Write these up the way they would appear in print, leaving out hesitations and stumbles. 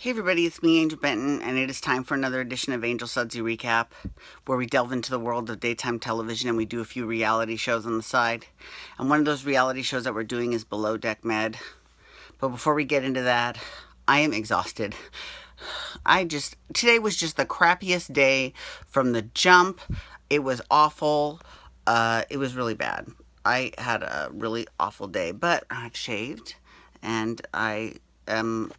Hey everybody, it's me, Angel Benton, and it is time for another edition of Angel Sudsy Recap, where we delve into the world of daytime television and we do a few reality shows on the side. And one of those reality shows that we're doing is Below Deck Med. But before we get into that, I am exhausted. Today was just the crappiest day from the jump. It was awful. It was really bad. I had a really awful day, but I've shaved and I am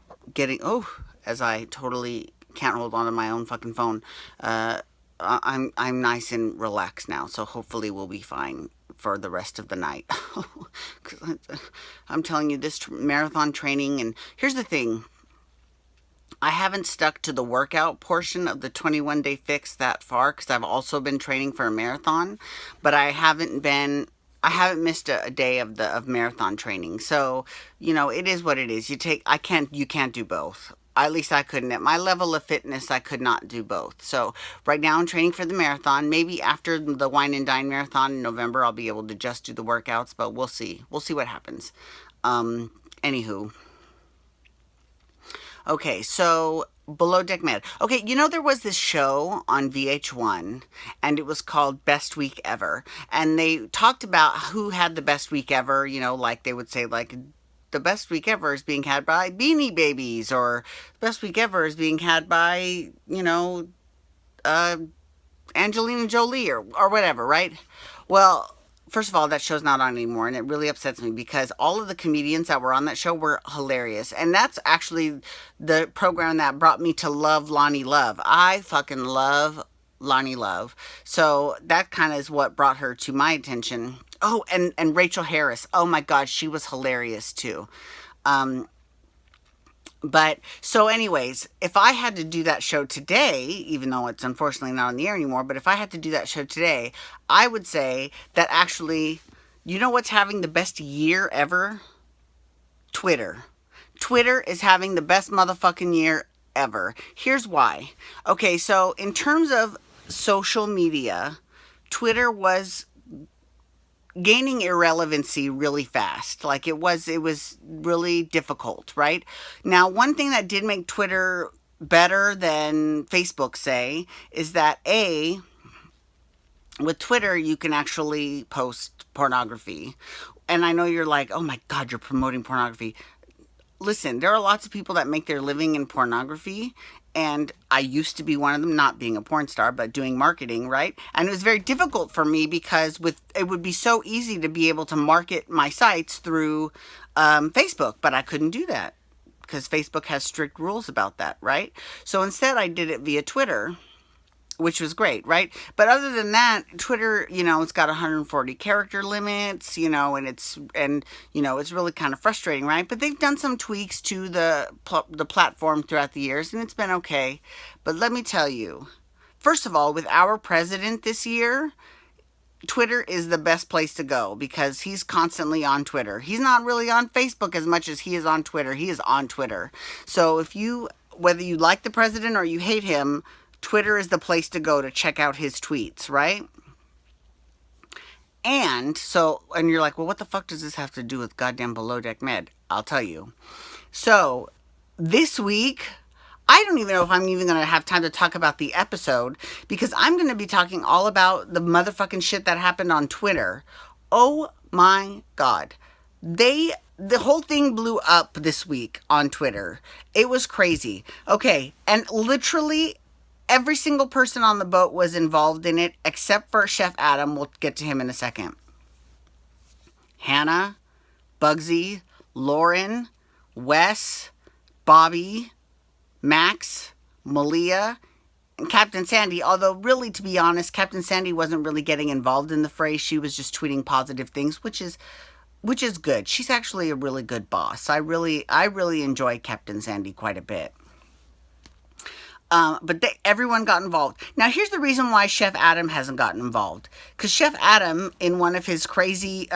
as I totally can't hold on to my own fucking phone. I'm nice and relaxed now, so hopefully we'll be fine for the rest of the night. Because I'm telling you, this marathon training, and here's the thing. I haven't stuck to the workout portion of the 21 day fix that far because I've also been training for a marathon, but I haven't missed a day of marathon training. So, it is what it is. You can't do both. At least I couldn't. At my level of fitness, I could not do both. So right now I'm training for the marathon. Maybe after the Wine and Dine marathon in November, I'll be able to just do the workouts, but we'll see. We'll see what happens. Anywho. Okay, so Below Deck Med. Okay, there was this show on VH1 and it was called Best Week Ever. And they talked about who had the best week ever, like they would say like the best week ever is being had by Beanie Babies, or the best week ever is being had by, uh Angelina Jolie, or whatever, right? Well, first of all, that show's not on anymore, and it really upsets me because all of the comedians that were on that show were hilarious. And that's actually the program that brought me to love Lonnie Love. I fucking love Lonnie Love. So that kind of is what brought her to my attention. Oh, and Rachel Harris. Oh my God, she was hilarious too. Um, but so, anyways, if I had to do that show today, even though it's unfortunately not on the air anymore, but if I had to do that show today, I would say that actually, what's having the best year ever? Twitter. Twitter is having the best motherfucking year ever. Here's why. Okay, so in terms of social media, Twitter was gaining irrelevancy really fast. Like it was really difficult, right? Now, one thing that did make Twitter better than Facebook, say, is that with Twitter you can actually post pornography. And I know you're like, "Oh my God, you're promoting pornography." Listen, there are lots of people that make their living in pornography. And I used to be one of them, not being a porn star, but doing marketing, right? And it was very difficult for me because it would be so easy to be able to market my sites through Facebook, but I couldn't do that because Facebook has strict rules about that, right? So instead, I did it via Twitter, which was great, right? But other than that, Twitter, it's got 140 character limits, it's really kind of frustrating, right? But they've done some tweaks to the platform throughout the years, and it's been okay. But let me tell you, first of all, with our president this year, Twitter is the best place to go because he's constantly on Twitter. He's not really on Facebook as much as he is on Twitter. He is on Twitter. So whether you like the president or you hate him, Twitter is the place to go to check out his tweets, right? And you're like, well, what the fuck does this have to do with goddamn Below Deck Med? I'll tell you. So this week, I don't even know if I'm even going to have time to talk about the episode because I'm going to be talking all about the motherfucking shit that happened on Twitter. Oh my God. The whole thing blew up this week on Twitter. It was crazy. Okay. And literally every single person on the boat was involved in it except for Chef Adam. We'll get to him in a second. Hannah, Bugsy, Lauren, Wes, Bobby, Max, Malia, and Captain Sandy. Although really, to be honest, Captain Sandy wasn't really getting involved in the fray. She was just tweeting positive things, which is good. She's actually a really good boss. I really enjoy Captain Sandy quite a bit. But everyone got involved. Now, here's the reason why Chef Adam hasn't gotten involved. Because Chef Adam, in one of his crazy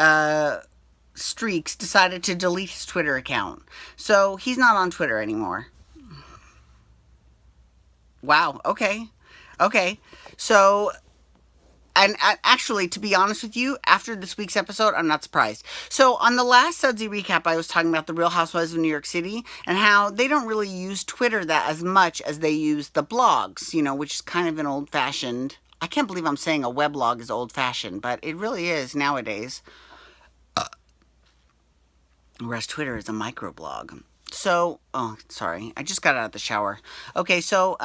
streaks, decided to delete his Twitter account. So he's not on Twitter anymore. Wow. Okay. So And actually, to be honest with you, after this week's episode, I'm not surprised. So, on the last Sudsy recap, I was talking about the Real Housewives of New York City and how they don't really use Twitter that as much as they use the blogs, which is kind of an old fashioned. I can't believe I'm saying a weblog is old fashioned, but it really is nowadays. Whereas Twitter is a microblog. So, oh, sorry, I just got out of the shower. Okay, so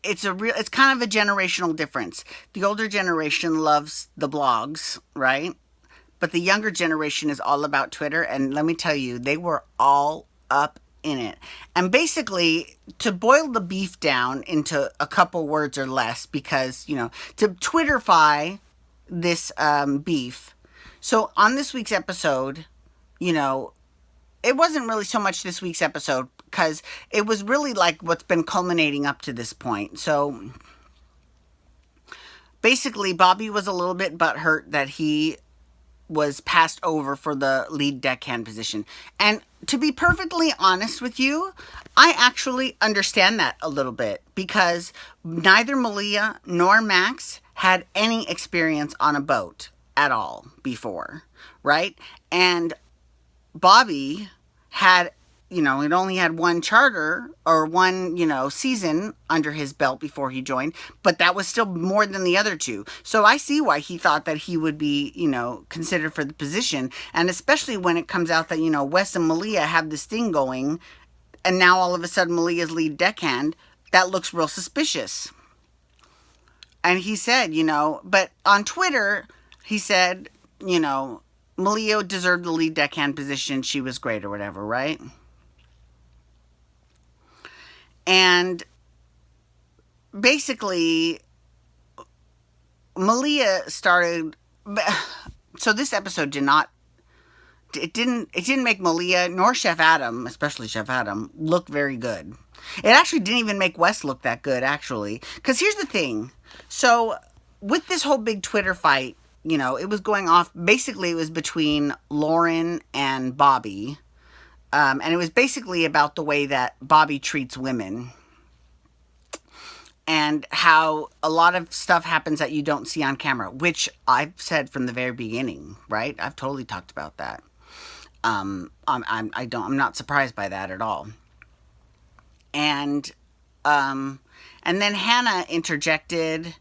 it's kind of a generational difference. The older generation loves the blogs, right? But the younger generation is all about Twitter, and let me tell you, they were all up in it. And basically, to boil the beef down into a couple words or less, because, to Twitterfy this beef. So on this week's episode, it wasn't really so much this week's episode because it was really like what's been culminating up to this point. So basically, Bobby was a little bit butthurt that he was passed over for the lead deckhand position. And to be perfectly honest with you, I actually understand that a little bit because neither Malia nor Max had any experience on a boat at all before, right? And Bobby had, it only had one charter or one, season under his belt before he joined, but that was still more than the other two. So I see why he thought that he would be, considered for the position. And especially when it comes out that, Wes and Malia have this thing going, and now all of a sudden Malia's lead deckhand, that looks real suspicious. And he said, but on Twitter, he said, Malia deserved the lead deckhand position. She was great or whatever, right? And basically, Malia started. So this episode didn't make Malia nor Chef Adam, especially Chef Adam, look very good. It actually didn't even make Wes look that good, actually. Because here's the thing. So with this whole big Twitter fight, it was going off. Basically, it was between Lauren and Bobby. And it was basically about the way that Bobby treats women. And how a lot of stuff happens that you don't see on camera. Which I've said from the very beginning, right? I've totally talked about that. I'm not surprised by that at all. And then Hannah interjected.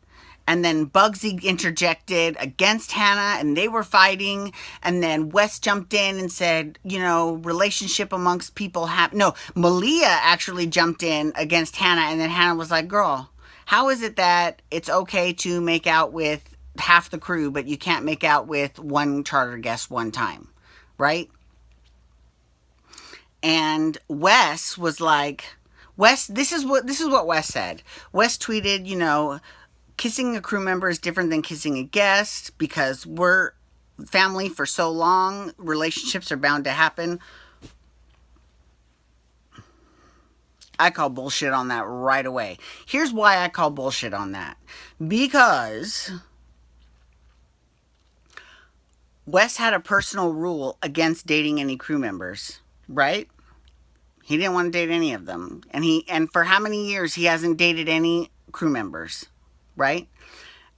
And then Bugsy interjected against Hannah, and they were fighting. And then Wes jumped in and said, relationship amongst people No, Malia actually jumped in against Hannah, and then Hannah was like, girl, how is it that it's okay to make out with half the crew, but you can't make out with one charter guest one time, right? And Wes was like, this is what Wes said. Wes tweeted, kissing a crew member is different than kissing a guest because we're family for so long. Relationships are bound to happen. I call bullshit on that right away. Here's why I call bullshit on that. Because Wes had a personal rule against dating any crew members, right? He didn't want to date any of them. And for how many years he hasn't dated any crew members, right?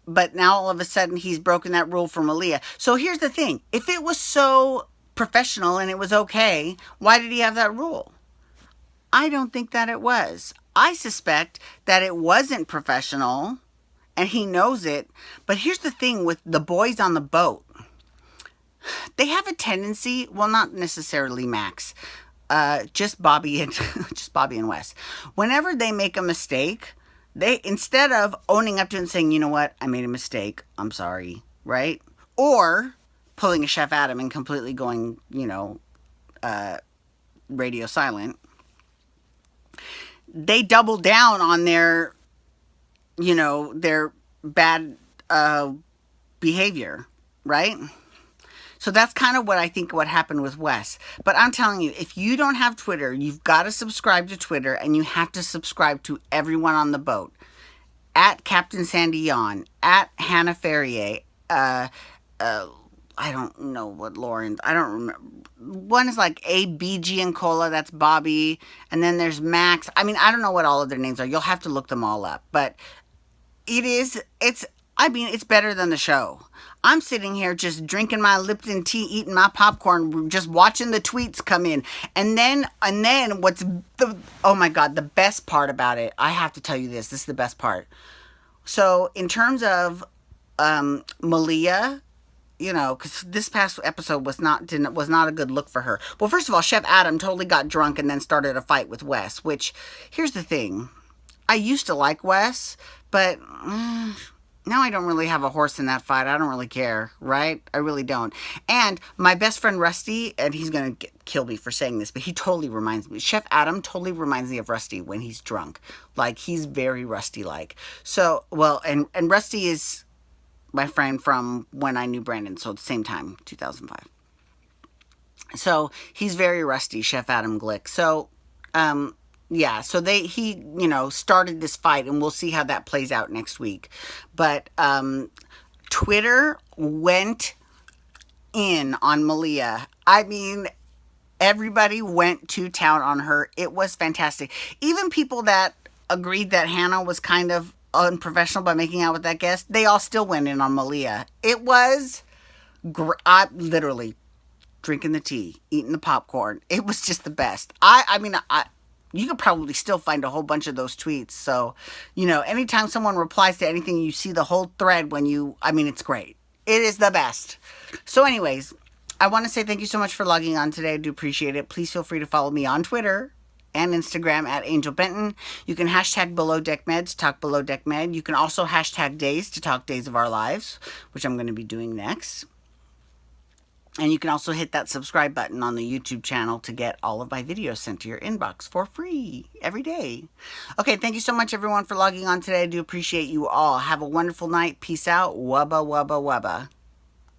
But now all of a sudden he's broken that rule for Malia. So here's the thing. If it was so professional and it was okay, why did he have that rule? I don't think that it was. I suspect that it wasn't professional and he knows it. But here's the thing with the boys on the boat. They have a tendency, well, not necessarily Max, just Bobby and Wes. Whenever they make a mistake, they, instead of owning up to it and saying, you know what, I made a mistake, I'm sorry, right? Or pulling a Chef Adam and completely going, radio silent. They double down on their bad behavior, right? So that's kind of what I think what happened with Wes. But I'm telling you, if you don't have Twitter, you've got to subscribe to Twitter, and you have to subscribe to everyone on the boat. At Captain Sandy Yawn, at Hannah Ferrier, I don't know what Lauren, I don't remember. One is like ABG and Cola, that's Bobby. And then there's Max. I mean, I don't know what all of their names are. You'll have to look them all up. But It is. It's. I mean, it's better than the show. I'm sitting here just drinking my Lipton tea, eating my popcorn, just watching the tweets come in, and then what's the oh my god, the best part about it? I have to tell you this. This is the best part. So in terms of Malia, because this past episode was not a good look for her. Well, first of all, Chef Adam totally got drunk and then started a fight with Wes. Which, here's the thing, I used to like Wes, but now I don't really have a horse in that fight. I don't really care, right? I really don't. And my best friend Rusty, and he's gonna kill me for saying this, but he totally reminds me. Chef Adam totally reminds me of Rusty when he's drunk. Like, he's very Rusty like. So, well, and Rusty is my friend from when I knew Brandon, so at the same time, 2005. So he's very rusty, Chef Adam Glick. So, yeah, so he started this fight, and we'll see how that plays out next week. But Twitter went in on Malia. I mean, everybody went to town on her. It was fantastic. Even people that agreed that Hannah was kind of unprofessional by making out with that guest, they all still went in on Malia. It was I literally drinking the tea, eating the popcorn. It was just the best. I mean, you could probably still find a whole bunch of those tweets. So, anytime someone replies to anything, you see the whole thread it's great. It is the best. So anyways, I want to say thank you so much for logging on today. I do appreciate it. Please feel free to follow me on Twitter and Instagram at Angel Benton. You can hashtag Below Deck Med to talk Below Deck Med. You can also hashtag Days to talk Days of Our Lives, which I'm going to be doing next. And you can also hit that subscribe button on the YouTube channel to get all of my videos sent to your inbox for free every day. Okay, thank you so much, everyone, for logging on today. I do appreciate you all. Have a wonderful night. Peace out. Wubba, wubba, wubba.